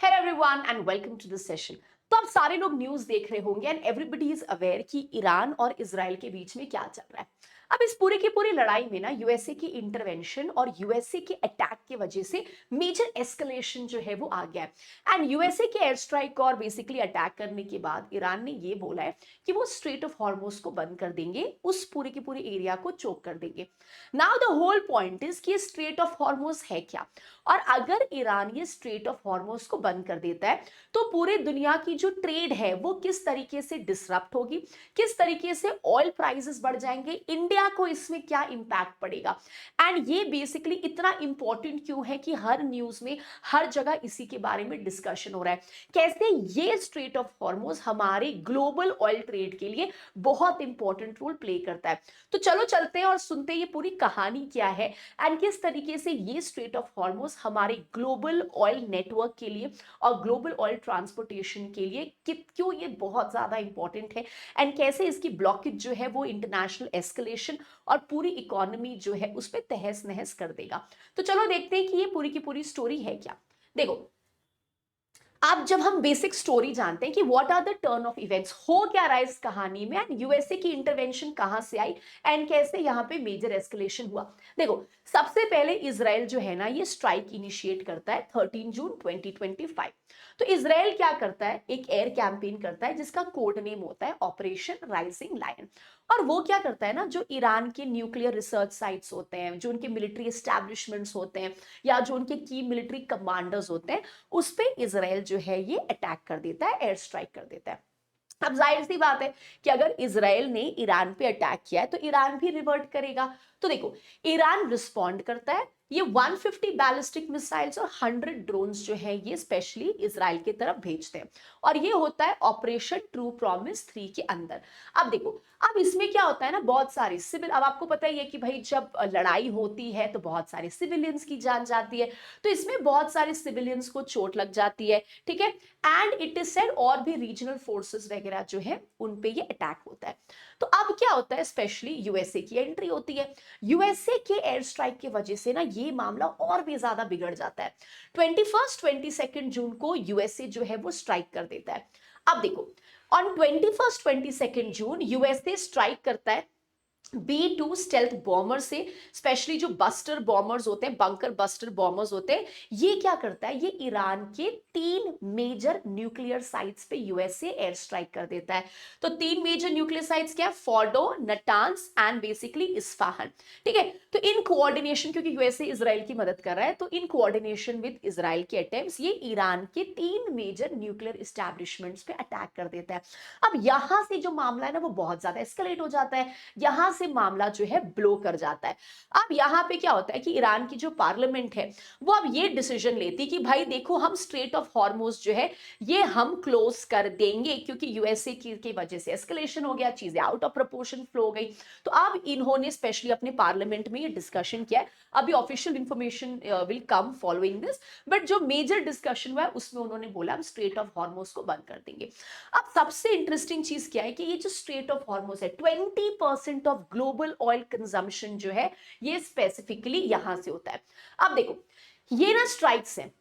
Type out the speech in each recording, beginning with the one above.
Hello everyone and welcome to this session. तो आप सारे लोग न्यूज़ देख रहे होंगे एंड एवरीबडी इज अवेयर कि ईरान और इजराइल के बीच में क्या चल रहा है। अब इस पूरी की पूरी लड़ाई में ना यूएसए की इंटरवेंशन और यूएसए के अटैक की वजह से मेजर एस्केलेशन जो है वो आ गया है। एंड यूएसए के एयर स्ट्राइक और बेसिकली अटैक करने के बाद ईरान ने ये बोला है कि वो स्ट्रेट ऑफ हॉर्मुज को बंद कर देंगे, उस पूरे की पूरी एरिया को चोक कर देंगे। Now the whole point is कि स्ट्रेट ऑफ हॉर्मुज है क्या, और अगर ईरान ये स्ट्रेट ऑफ हॉर्मुज को बंद कर देता है तो पूरे दुनिया की जो ट्रेड है वो किस तरीके से डिसरप्ट होगी, किस तरीके से ऑयल प्राइसेस बढ़ जाएंगे, इंडिया को इसमें क्या इंपैक्ट पड़ेगा। एंड ये बेसिकली इतना इंपॉर्टेंट क्यों है कि हर न्यूज में हर जगह इसी के बारे में डिस्कशन हो रहा है, कैसे ये स्ट्रेट ऑफ हॉर्मुज हमारे ग्लोबल ऑयल ट्रेड के लिए बहुत इंपॉर्टेंट रोल प्ले करता है। तो चलो चलते हैं और सुनते हैं ये पूरी कहानी क्या है एंड किस तरीके से ये स्ट्रेट ऑफ हॉर्मुज हमारे ग्लोबल ऑयल नेटवर्क के लिए और ग्लोबल ऑयल ट्रांसपोर्टेशन के लिए क्यों ये बहुत ज्यादा इंपॉर्टेंट है, एंड कैसे इसकी ब्लॉकेज जो है वो इंटरनेशनल एस्केलेशन और पूरी इकोनॉमी जो है उस पर तहस नहस कर देगा। तो चलो देखते हैं कि ये पूरी की पूरी स्टोरी है क्या। देखो, अब जब हम बेसिक स्टोरी जानते हैं कि what are the turn of events, हो क्या रहा है इस कहानी में एंड यूएसए की इंटरवेंशन कहां से आई एंड कैसे यहाँ पे मेजर एस्केलेशन हुआ। देखो, सबसे पहले इसराइल जो है ना ये स्ट्राइक इनिशिएट करता है 13 जून 2025। तो इसराइल क्या करता है, एक एयर कैंपेन करता है जिसका कोड नेम होता है ऑपरेशन राइजिंग लायन। और वो क्या करता है ना, जो ईरान के न्यूक्लियर रिसर्च साइट्स होते हैं, जो उनके मिलिट्री एस्टैब्लिशमेंट्स होते हैं या जो उनके की मिलिट्री कमांडर्स होते हैं, उस पे इसराइल जो है ये अटैक कर देता है, एयर स्ट्राइक कर देता है। अब जाहिर सी बात है कि अगर इसराइल ने ईरान पे अटैक किया है तो ईरान भी रिवर्ट करेगा। तो देखो, ईरान रिस्पॉन्ड करता है, ये 150 बैलिस्टिक मिसाइल्स और 100 ड्रोन्स जो है ये स्पेशली इसराइल की तरफ भेजते हैं, और ये होता है ऑपरेशन ट्रू प्रॉमिस 3 के अंदर। अब देखो, अब इसमें क्या होता है ना, बहुत सारे सिविल, अब आपको पता ही है कि भाई जब लड़ाई होती है तो बहुत सारे सिविलियंस की जान जाती है, तो इसमें बहुत सारे सिविलियंस को चोट लग जाती है, ठीक है। एंड इट इज सेड और भी रीजनल फोर्सेस वगैरह जो है उन पे ये अटैक होता है। तो अब क्या होता है, स्पेशली यूएसए की एंट्री होती है। यूएसए के एयर स्ट्राइक की वजह से ना ये मामला और भी ज्यादा बिगड़ जाता है। 22 जून को यूएसए जो है वो स्ट्राइक कर देता है। अब देखो, ऑन 22 जून यूएसए स्ट्राइक करता है B2 स्टेल्थ बॉम्बर से, स्पेशली जो बस्टर बॉम्बर्स होते हैं, बंकर बस्टर बॉम्बर्स होते हैं। ये क्या करता है, ये ईरान के 3 मेजर न्यूक्लियर साइट्स पे यूएसए एयर स्ट्राइक कर देता है। तो 3 मेजर न्यूक्लियर साइट्स क्या है, फोर्डो, नटांस एंड बेसिकली इस्फाहान, ठीक है। तो इन कोऑर्डिनेशन, क्योंकि यूएसए इसराइल की मदद कर रहा है, तो इन कोऑर्डिनेशन विद इसराइल के अटेम्प्ट्स ये ईरान के 3 मेजर न्यूक्लियर एस्टैब्लिशमेंट्स पे अटैक कर देता है। अब यहां से जो मामला है ना वो बहुत ज्यादा एस्केलेट हो जाता है, यहां से मामला जो है ब्लो कर जाता है। अब यहाँ पे क्या होता है कि ईरान की जो पार्लियामेंट है वो अब ये डिसीजन लेती कि भाई देखो, हम स्ट्रेट ऑफ हॉर्मुज जो है ये हम क्लोज कर देंगे, क्योंकि यूएसए की वजह से एस्केलेशन हो गया, चीजें आउट ऑफ प्रोपोर्शन फ्लो हो गई। तो अब इन्होंने स्पेशली अपने पार्लियामेंट में ये डिस्कशन किया है। अभी official information will come following this, but जो मेजर डिस्कशन हुआ है उसमें उन्होंने बोला हम स्ट्रेट ऑफ हॉर्मुज को बंद कर देंगे। अब सबसे इंटरेस्टिंग चीज क्या है कि ये जो स्ट्रेट ऑफ हॉर्मुज है, 20% ऑफ ग्लोबल ऑयल कंजम्पशन जो है ये स्पेसिफिकली यहां से होता है। अब देखो, ये ना स्ट्राइक्स हैं,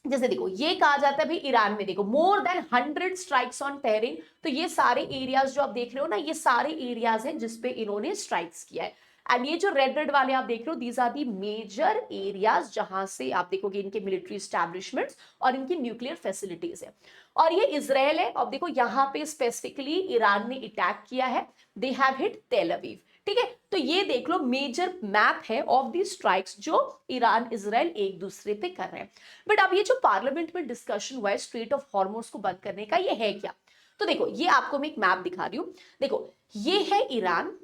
जैसे देखो ये कहा जाता है भाई ईरान में देखो मोर देन 100 स्ट्राइक्स ऑन टेहरीन। तो ये सारे एरियाज जो आप देख रहे हो ना, ये सारे एरियाज हैं जिसपे इन्होंने स्ट्राइक्स किया है। एंड ये जो रेड रेड वाले आप देख रहे हो, these are the major areas जहां से आप देखोगे इनके मिलिट्री एस्टैब्लिशमेंट्स और इनकी न्यूक्लियर फैसिलिटीज है। और ये इसराइल है, अब देखो यहाँ पे स्पेसिफिकली ईरान ने अटैक किया है, दे हैव हिट तेल अवीव, ठीक है। तो ये देख लो मेजर मैप है ऑफ दी स्ट्राइक्स जो ईरान इसराइल एक दूसरे पे कर रहे हैं। बट अब ये जो पार्लियामेंट में डिस्कशन हुआ है स्ट्रेट ऑफ हॉर्मुज को बंद करने का, ये है क्या। तो देखो, ये आपको मैं एक मैप दिखा रही हूं। देखो, ये है ईरान,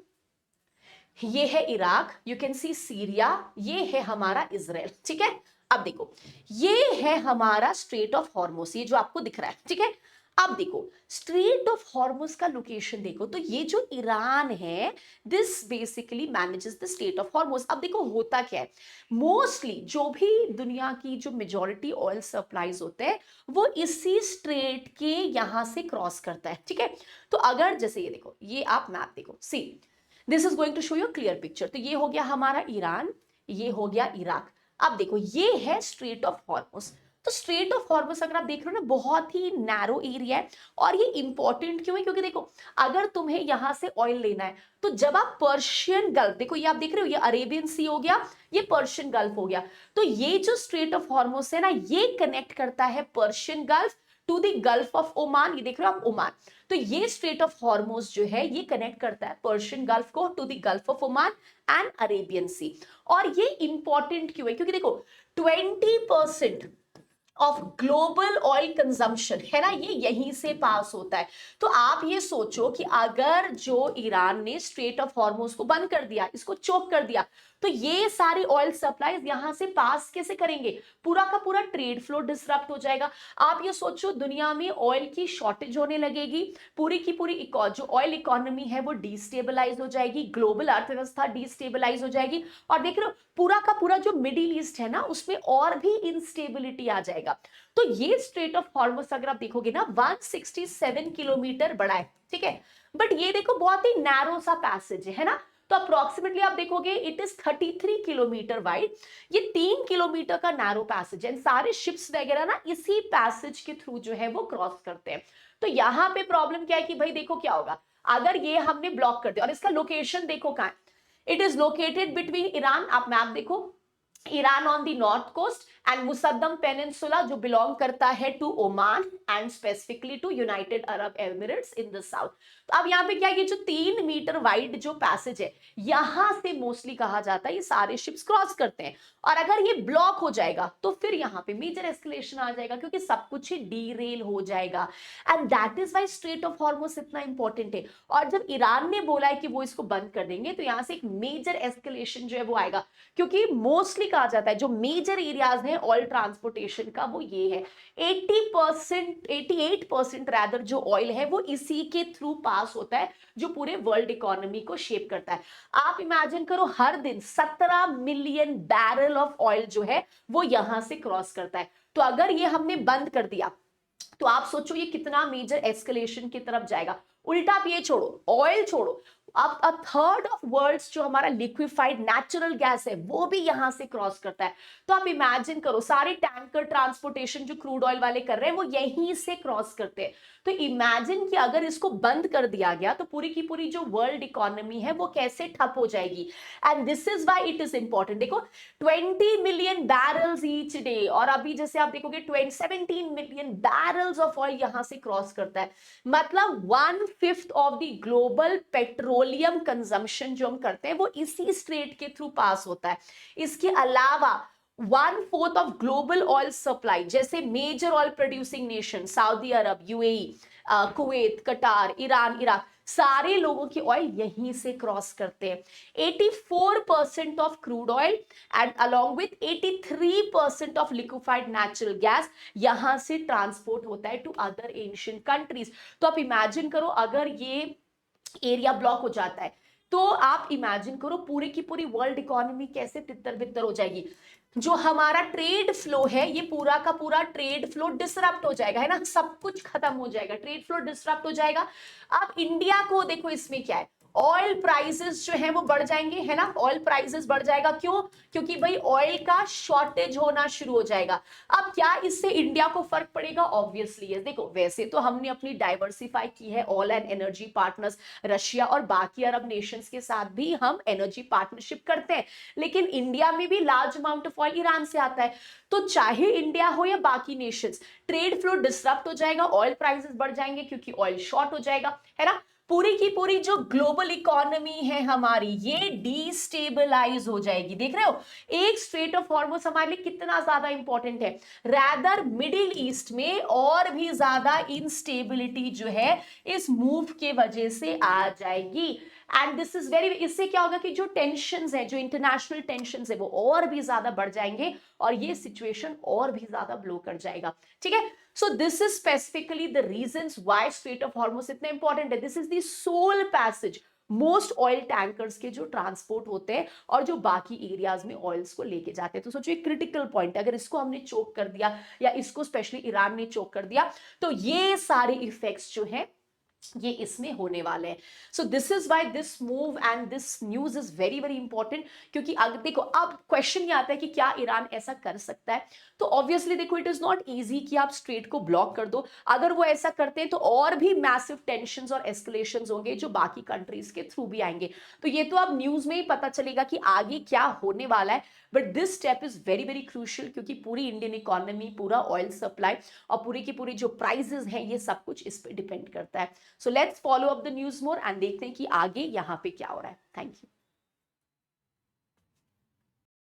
ये है Iraq, you can see Syria, ये है हमारा इसराइल, ठीक है। अब देखो, ये है हमारा स्ट्रेट ऑफ हॉर्मुज, ये जो आपको दिख रहा है, ठीक है। अब देखो, स्ट्रेट ऑफ हॉर्मुज का लोकेशन देखो, तो ये जो ईरान है this basically manages the straight of Hormuz. अब देखो होता क्या है, मोस्टली जो भी दुनिया की जो मेजॉरिटी ऑयल सप्लाईज होते हैं वो इसी स्ट्रेट के यहां से क्रॉस करता है, ठीक है। तो अगर जैसे ये देखो, ये आप मैप देखो, see this is going to show you clear picture. तो ये हो गया हमारा ईरान, ये हो गया इराक। अब देखो, ये है स्ट्रेट ऑफ हॉर्मुज। तो स्ट्रेट ऑफ हॉर्मस अगर आप देख रहे हो ना, बहुत ही नैरो एरिया है। और ये इंपॉर्टेंट क्यों है, क्योंकि देखो अगर तुम्हें यहां से ऑयल लेना है, तो जब आप पर्शियन गल्फ, देखो ये आप देख रहे हो, ये अरेबियन सी हो गया, ये पर्शियन गल्फ हो गया, तो ये जो स्ट्रेट ऑफ हॉर्मस है ना, ये कनेक्ट करता है Persian gulf to the gulf of Oman. ये देख रहे हो आप, ओमान। तो ये स्ट्रेट ऑफ हॉर्मोज जो है, ये कनेक्ट करता है पर्शियन गल्फ को to the gulf of Oman and Arabian Sea. और ये इंपॉर्टेंट क्यों है, क्योंकि देखो 20% ऑफ ग्लोबल ऑयल कंजम्पशन है ना, ये यहीं से पास होता है। तो आप ये सोचो कि अगर जो ईरान ने स्ट्रेट ऑफ हॉर्मोज को बंद कर दिया, इसको चोक कर दिया, तो ये सारे ऑयल सप्लाईज यहां से पास कैसे करेंगे, पूरा का पूरा ट्रेड फ्लो डिसरप्ट हो जाएगा। आप ये सोचो, दुनिया में ऑयल की शॉर्टेज होने लगेगी, पूरी की पूरी जो ऑयल इकोनॉमी है वो डिस्टेबलाइज हो जाएगी, ग्लोबल अर्थव्यवस्था डिस्टेबलाइज हो जाएगी। और देख रहे हो पूरा का पूरा जो मिडिल ईस्ट है ना, उसमें और भी इंस्टेबिलिटी आ जाएगा। तो ये स्ट्रेट ऑफ हॉर्मस अगर आप देखोगे ना, 167 किलोमीटर बड़ा है, ठीक है, बट ये देखो बहुत ही नैरो सा पैसेज है ना। तो अप्रोक्सीमेटली आप देखोगे इट इज 33 किलोमीटर वाइड। ये 3 किलोमीटर का नैरो पैसेज है, सारे शिप्स वगैरह ना इसी पैसेज के थ्रू जो है वो क्रॉस करते हैं। तो यहाँ पे प्रॉब्लम क्या है कि भाई देखो क्या होगा अगर ये हमने ब्लॉक कर दिया। और इसका लोकेशन देखो कहाँ है, it is located between Iran, आप मैप देखो, Iran on the north coast and Musandam peninsula जो बिलोंग करता है to Oman and specifically to United Arab Emirates in the south. तो अब यहाँ पे क्या है, ये जो 3 मीटर वाइड जो पैसेज है, यहां से मोस्टली कहा जाता है ये सारे शिप्स क्रॉस करते हैं। और अगर ये ब्लॉक हो जाएगा तो फिर यहाँ पे मेजर एस्केलेशन आ जाएगा, क्योंकि सब कुछ ही डीरेल हो जाएगा। And that is why Strait of Hormuz इतना इंपॉर्टेंट है। और जब ईरान ने बोला है कि वो इसको बंद कर देंगे, तो यहाँ से एक मेजर एस्केलेशन जो है वो आएगा, क्योंकि मोस्टली कहा जाता है जो मेजर एरियाज हैं ऑयल ट्रांसपोर्टेशन का वो ये है। 80%, 88% रैदर जो ऑयल है वो इसी के थ्रू पास होता है, जो पूरे वर्ल्ड इकोनॉमी को शेप करता है। आप इमेजिन करो हर दिन 17 मिलियन बैरल ऑफ ऑयल जो है वो यहां से क्रॉस करता है। तो अगर ये हमने बंद कर दिया, तो आप सोचो ये कितना मेजर एस्केलेशन की तरफ जाएगा। उल्टा आप ये छोड़ो, ऑयल छोड़ो, अब अ थर्ड ऑफ वर्ल्ड्स जो हमारा लिक्विफाइड नेचुरल गैस है वो भी यहां से क्रॉस करता है। तो आप इमेजिन करो सारे टैंकर ट्रांसपोर्टेशन जो क्रूड ऑयल वाले कर रहे हैं वो यहीं से क्रॉस करते हैं। तो इमेजिन कि अगर इसको बंद कर दिया गया तो पूरी की पूरी जो वर्ल्ड इकोनॉमी है वो कैसे ठप हो जाएगी। And this is why it is important. देखो 20 मिलियन बैरल्स ईच डे, और अभी जैसे आप देखोगे 17 मिलियन बैरल्स ऑफ ऑयल यहां से क्रॉस करता है। मतलब 1/5 of the global petroleum consumption जो हम करते हैं वो इसी स्ट्रेट के थ्रू पास होता है। इसके अलावा 1/4 ऑफ ग्लोबल ऑयल सप्लाई, जैसे major oil producing nation Saudi Arabia, UAE, Kuwait, Qatar, Iran, Iraq, सारे लोगों की ऑयल यहीं से क्रॉस करते हैं। 84% of crude oil and along with 83% of liquefied natural gas यहां से ट्रांसपोर्ट होता है टू अदर एशियन कंट्रीज। तो आप इमेजिन करो अगर ये एरिया ब्लॉक हो जाता है, तो आप इमेजिन करो पूरी की पूरी वर्ल्ड इकोनॉमी कैसे तितर बितर हो जाएगी। जो हमारा ट्रेड फ्लो है, ये पूरा का पूरा ट्रेड फ्लो डिसरप्ट हो जाएगा, है ना, सब कुछ खत्म हो जाएगा, ट्रेड फ्लो डिसरप्ट हो जाएगा। अब इंडिया को देखो इसमें क्या है, ऑयल प्राइसेस जो है वो बढ़ जाएंगे, है ना, ऑयल प्राइसेस बढ़ जाएगा। क्यों? क्योंकि भाई ऑयल का शॉर्टेज होना शुरू हो जाएगा। अब क्या इससे इंडिया को फर्क पड़ेगा? Obviously yes. देखो वैसे तो हमने अपनी डाइवर्सिफाई की है oil and energy partners, Russia और बाकी अरब नेशंस के साथ भी हम एनर्जी पार्टनरशिप करते हैं, लेकिन इंडिया में भी large amount of oil Iran से आता है। तो चाहे इंडिया हो या बाकी नेशंस, ट्रेड फ्लो डिसरप्ट हो जाएगा, ऑयल प्राइसेस बढ़ जाएंगे क्योंकि ऑयल शॉर्ट हो जाएगा, है ना। पूरी की पूरी जो ग्लोबल इकोनॉमी है हमारी ये डिस्टेबलाइज हो जाएगी। देख रहे हो एक स्ट्रेट ऑफ हॉर्मस हमारे लिए कितना ज्यादा इंपॉर्टेंट है। रैदर मिडिल ईस्ट में और भी ज्यादा इंस्टेबिलिटी जो है इस मूव के वजह से आ जाएगी। एंड दिस इज वेरी, इससे क्या होगा कि जो टेंशंस है, जो इंटरनेशनल टेंशंस है वो और भी ज्यादा बढ़ जाएंगे और ये सिचुएशन और भी ज्यादा ब्लो कर जाएगा। ठीक है, so this is specifically the reasons why Strait of Hormuz इतना important है। This is the sole passage most oil tankers के जो ट्रांसपोर्ट होते हैं और जो बाकी एरियाज में ऑयल्स को लेके जाते हैं। तो सोचो एक क्रिटिकल पॉइंट है, अगर इसको हमने चोक कर दिया या इसको स्पेशली ईरान ने चोक कर दिया, तो ये सारे इफेक्ट्स जो है ये इसमें होने वाले हैं। So this is why this move and this news is very very important, क्योंकि अगर देखो अब क्वेश्चन ये आता है कि क्या ईरान ऐसा कर सकता है, तो ऑब्वियसली देखो इट इज नॉट इजी कि आप स्ट्रेट को ब्लॉक कर दो। अगर वो ऐसा करते हैं तो और भी मैसिव टेंशन और एस्केलेशन होंगे जो बाकी कंट्रीज के थ्रू भी आएंगे। तो ये तो अब न्यूज में ही पता चलेगा कि आगे क्या होने वाला है। But this step is very very crucial, क्योंकि पूरी इंडियन इकोनॉमी, पूरा ऑयल सप्लाई और पूरी की पूरी जो प्राइजेस हैं, ये सब कुछ इस पर डिपेंड करता है। So let's follow up the news more and देखते हैं कि आगे यहाँ पे क्या हो रहा है। Thank you.